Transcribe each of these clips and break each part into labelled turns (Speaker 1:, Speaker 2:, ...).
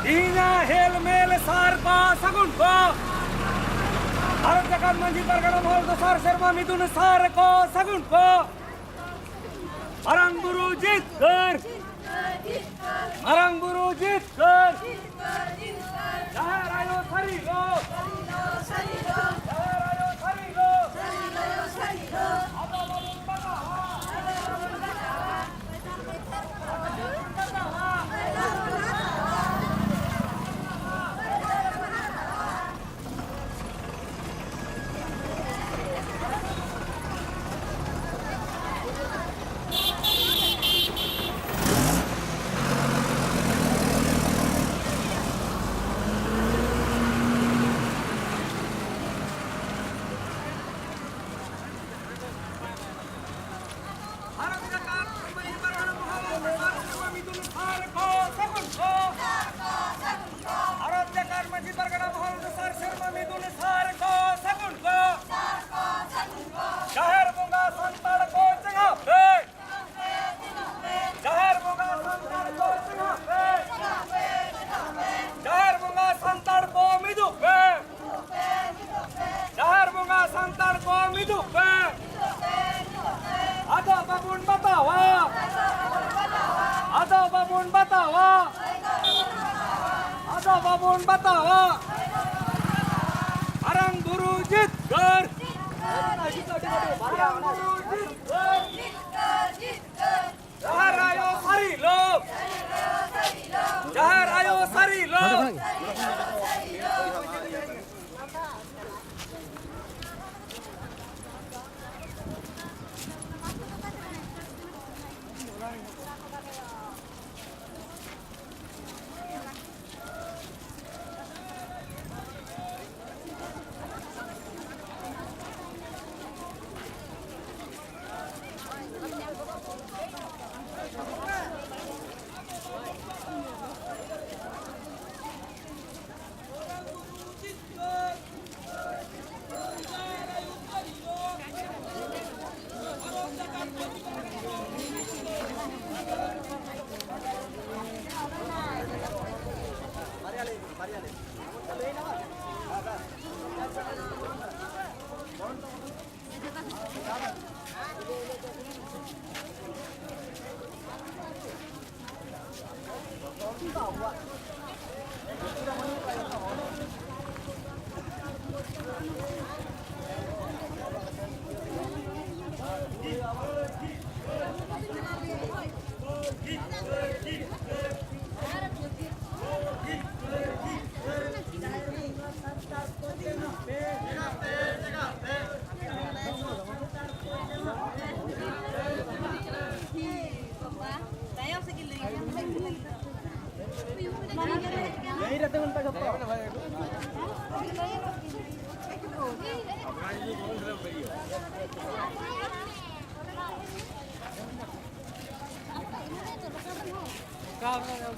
Speaker 1: Ina hel mel sar ko sagun ko. Harap jakan manji pargana mohol to sar sharma midun sar ko sagun ko. Marang buru jit kar. Marang buru jit kar. Jahar ayo sari lo. Jahar ayo sari lo. Ado balun batawa. Ada babon batawa. Marang buru jit kar. Marang buru jit kar. Jahar ayo sari lo. Jahar ayo sari lo.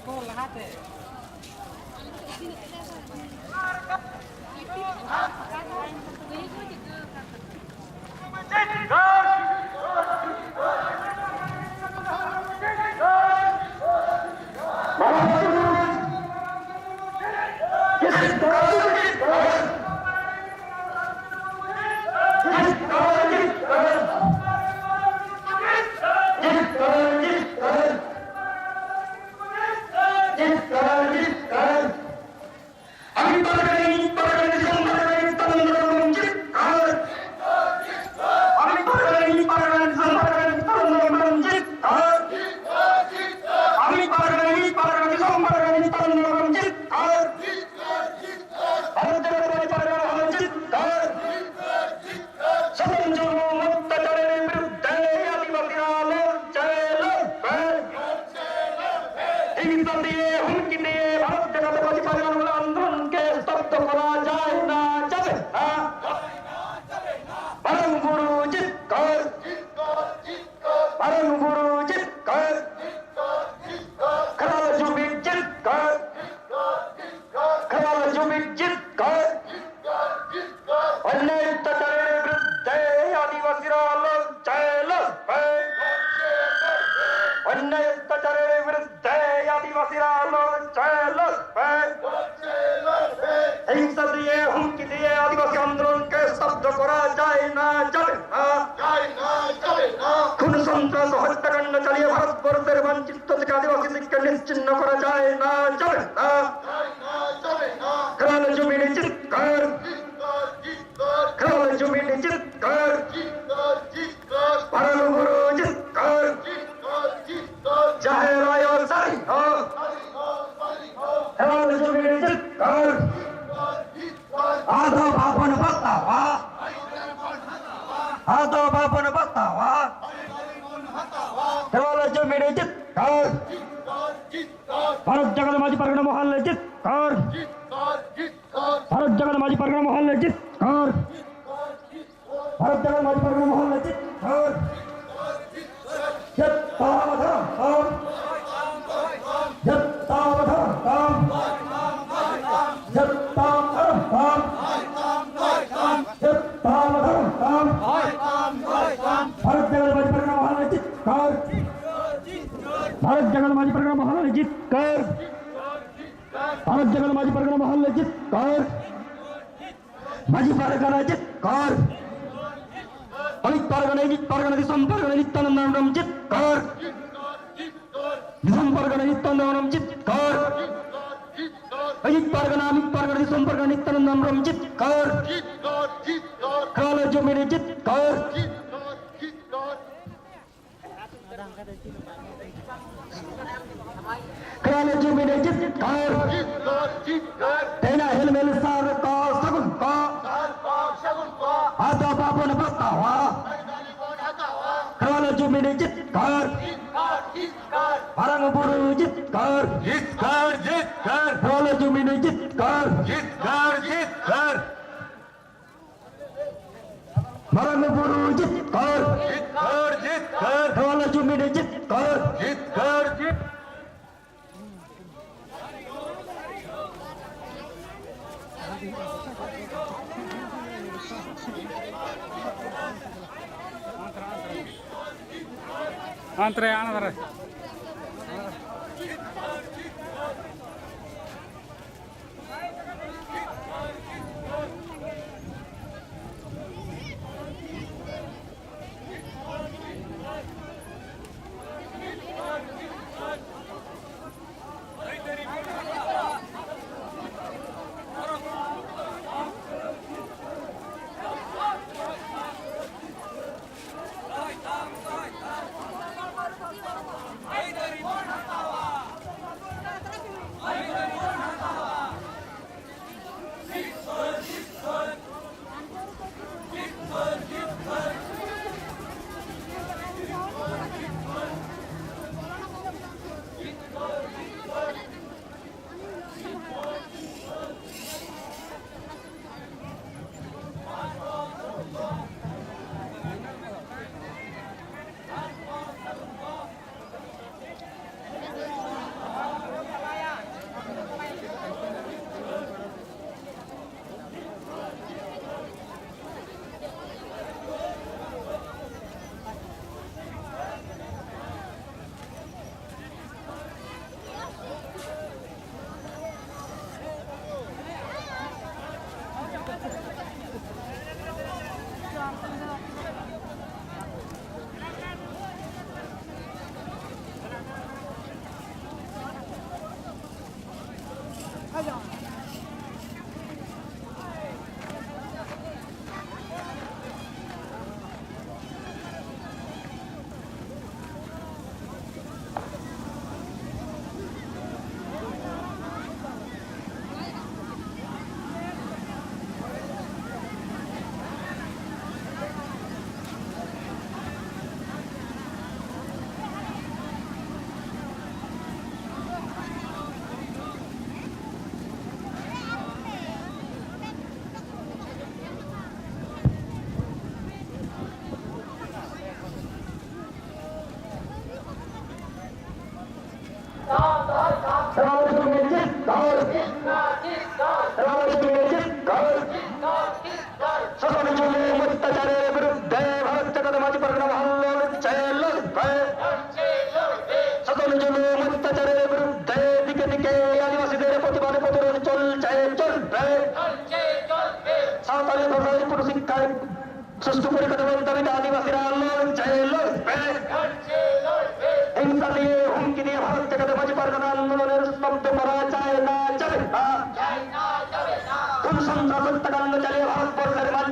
Speaker 1: Kau lahat eh. अन्याय अत्याचाराविरुद्ध आदिवासीला
Speaker 2: বঞ্চিত থেকে আদিবাসীদেরকে নিশ্চিহ্ন করা যায় না, যাবে না। খেলার জমিনে চিৎকার, খেলার জমিনে চিৎকার, পারানো বড় চিৎকার, জাহের আয়ার সারি হোক, খেলার জমিনে চিৎকার, আধা বাপন বাতাওয়া, আধা বাপন বাতাওয়া, খেলার জমিনে চিৎকার, ভারত জাগাত মাঝি পারগনা মহল্লা চিৎকার, ভারত জাগাত মাঝি পারগনা মহল্লা চিৎকার, ভারত জাগাত মাঝি পারগনা মহল্লা চিৎকার, চিৎকার, भारत जगत माझी परगणा महाल जित कर, भारत जगत माझी परगणा महाल जित कर, माझी परगणा जित कर, अनेक परगणा दिसम परगणा नित्यानंद जित कर, दिसम परगणा नित्यानंद जित कर, अनेक परगणा दिसम परगणा नित्यानंद जित कर, काल जो मेरे जित कर, खेलाने जो मेरे चित्कार, तेना हिलमिल सार का सगुन का, आधा बापन बता हुआ, खेलाने जो मेरे चित्कार, हरंग बुरु चित्कार, खेलाने जो मेरे चित्कार, हरंग बुरु चित्कार, खेलाने जो मेरे चित्कार,
Speaker 1: अंतरे आना সুষ্ঠু পরিকাঠামোর দাবিতে আদিবাসীরা লড়ছে, হিংসা দিয়ে হুমকি
Speaker 2: চালিয়ে ভারতবর্ষের